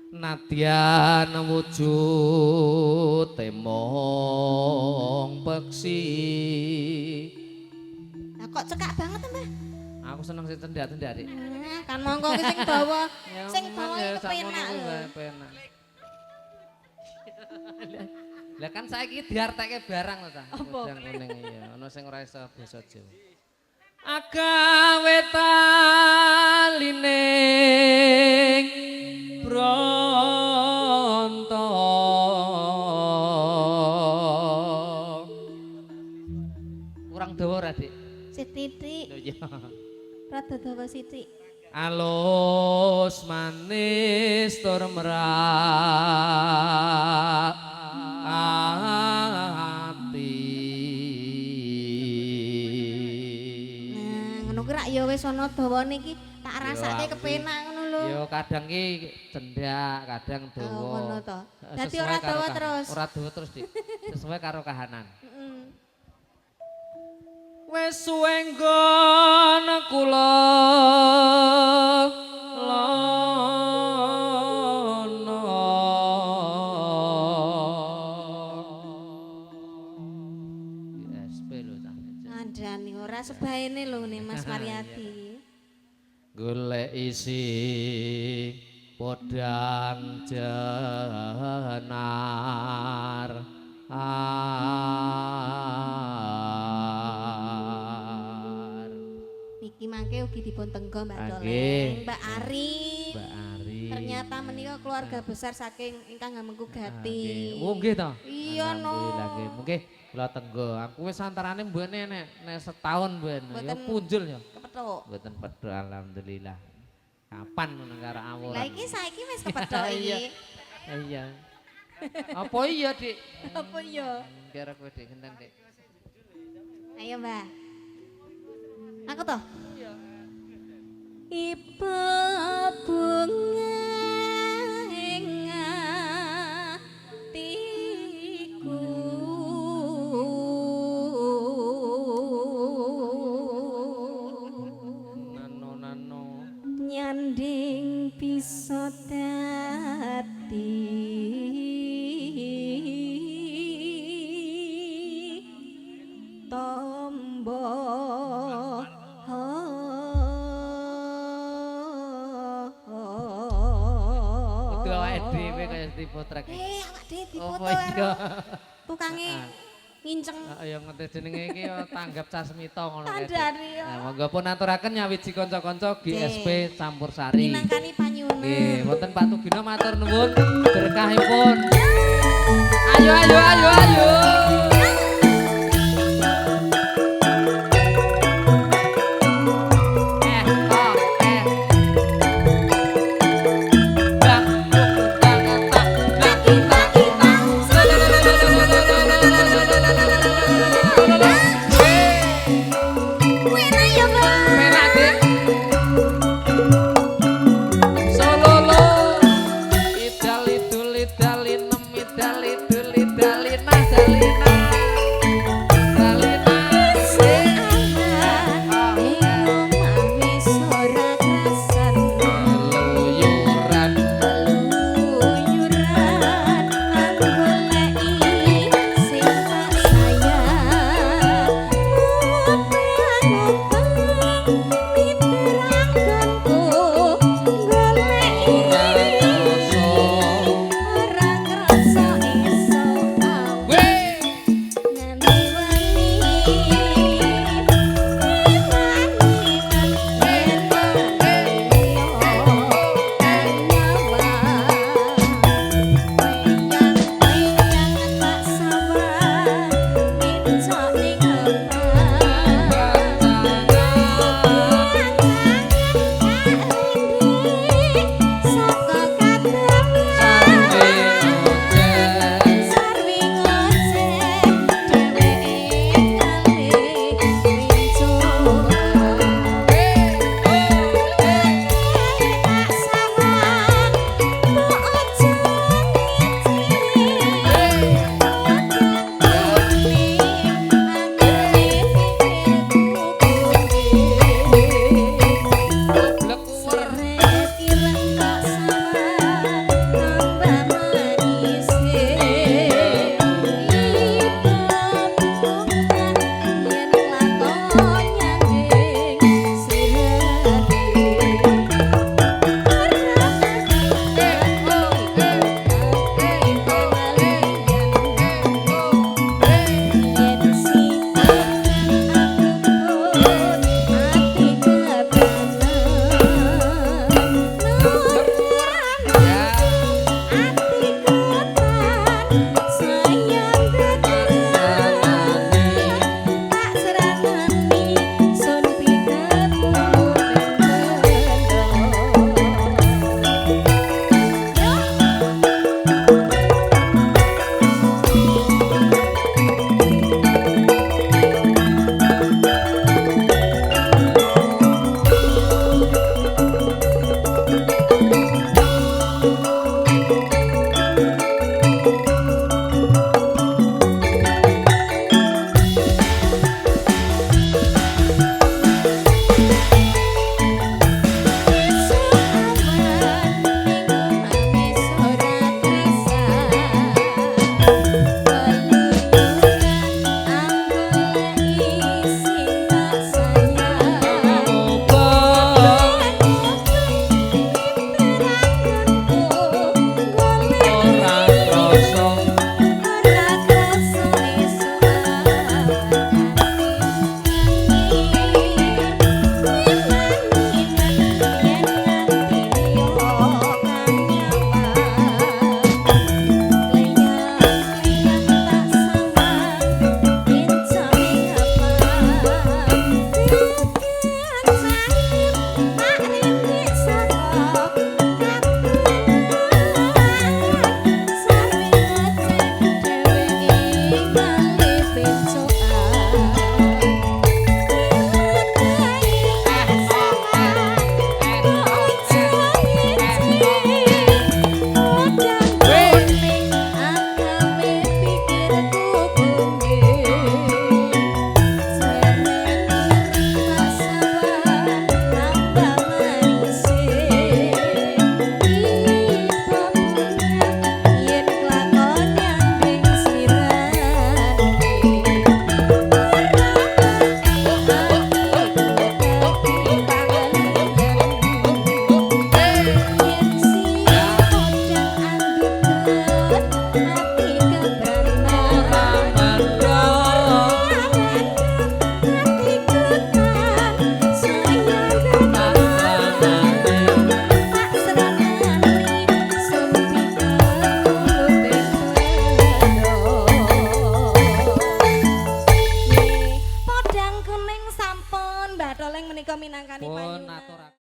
Nadyan wujud temong peksi. Lah kok cekak banget Mbah? Aku seneng sing cendak-cendak Dik. Kan monggo ki sing dawa. Sing dawa Ya, iki sakmono penak. kuwi wae penak. Lah kan saiki diartekke barang lho ta. Kudang kuning iya, ana sing ora iso basa Jawa. Agawe talining bronto. Kurang dawa ora, Dik? Sithik. Lho iya. Rada dawa sithik. Alus manis tur merak ati. Nah, ngono ki rak ya wis ana dawane iki tak rasake kepenak ngono lho. Yo kadang ki cendak, kadang Oh, dawa. ngono to. Dadi Sesuai ora karo dawa terus. Ora dawa terus, Dik. Sesuai karo kahanan. Heeh. Wes suwe nggon kula lono. SP lho ta. Andani ora sebaene lho nih Mas Mariati. Golek isi podang jenar Niki mangke ugi dipun tenggo Mbak Nggih. Doleng, Mbak Ari. Mbak Ari. Ternyata menika keluarga besar saking ingkang Gamengku Gati. Oh nggih to. Iya no. Alhamdulillah nggih. Mungkin kula tenggo. Aku wis antarane mbene nek setahun mben. Ya Mboten punjul ya. Kepethuk. Mboten pedho alhamdulillah. Kapan ngono karo awuran. Lah iki saiki wis kepethuk Iya. iki. Iya. Apa iya, Dik? Apa ya? Kira kowe Dik gendang, Dik. Ayo Mbak. Aku toh? Ibu bunga ing atiku Nano. nyanding bisa dadi tombo Kudu awake dhewe kaya dipotrek. awak dhewe Apa dipoto iya? karo tukange nginceng Ya ngerti jenenge iki ya tanggap Casmita ngono kae. Dik. kandhani ya. Nah, monggo pun aturaken nyawiji kanca-kanca GSP Campur Sari. Minangkani panyuwunan. Nggih, wonten Pak Tugino matur nuwun berkahipun. Ayo ayo ayo ayo. Wena ya, Mbak. Merah, Dik. Sololo. Idal idul idali nem idal idul idali nah dali menika minangkani Pun panyunan. aturaken